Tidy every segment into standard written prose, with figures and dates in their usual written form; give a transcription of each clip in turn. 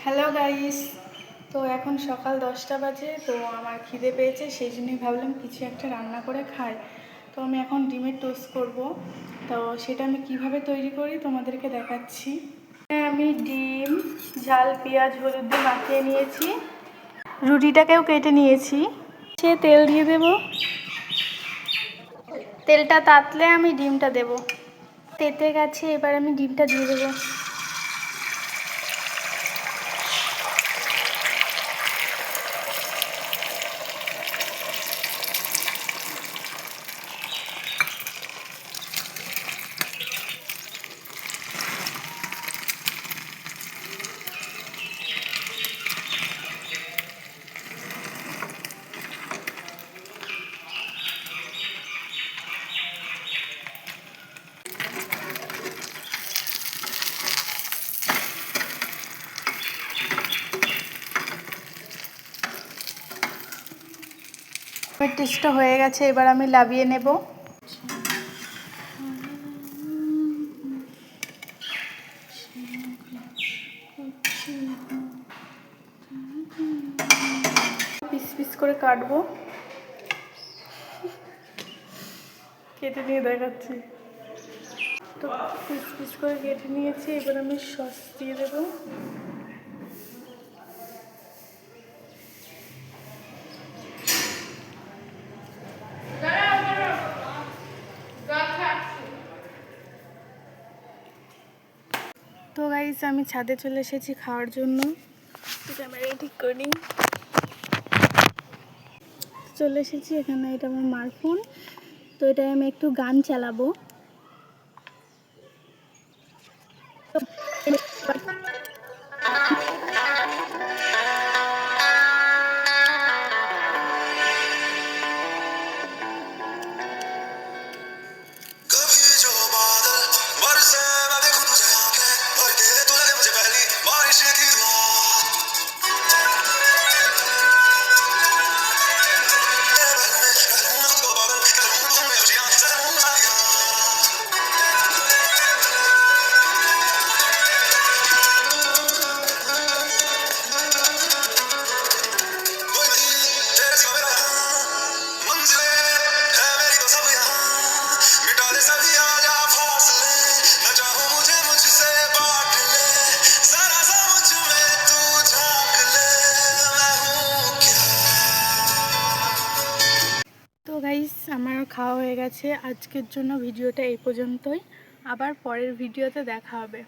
Hello guys, তো এখন সকাল 10টা বাজে। তো আমার খিদে পেয়েছে, সেই জন্যই ভাবলাম কিছু একটা রান্না করে খাই। তো আমি এখন ডিমের টোস্ট করব। তো সেটা আমি কিভাবে তৈরি করি তোমাদেরকে দেখাচ্ছি। আমি ডিম, ঝাল, পেঁয়াজ, হলুদ দিয়ে মাখিয়ে নিয়েছি। রুটিটাকেও কেটে নিয়েছি। সে তেল দিয়ে দেব। তেলটা তাতলে আমি ডিমটা দেব। তেতে গেছে, এবার আমি ডিমটা দিয়ে দেবো। টেস্টটা হয়ে গেছে, এবার আমি লাভিয়ে নেব। পিস পিস করে কাটবো, কেটে নিয়ে দেখাচ্ছি। তো পিস পিস করে কেটে নিয়েছি, এবার আমি সস দিয়ে দেবো। তো গাইস, আমি ছাদে চলে এসেছি খাওয়ার জন্য। ক্যামেরা ঠিক করি, চলে এসেছি এখানে। এটা আমার মার ফোন, তো এটাই আমি একটু গান চালাবো। তো গাইস, আমার খাওয়া হয়ে গেছে। আজকের জন্য ভিডিওটা এই পর্যন্তই। আবার পরের ভিডিওতে দেখা হবে।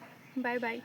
Bye bye.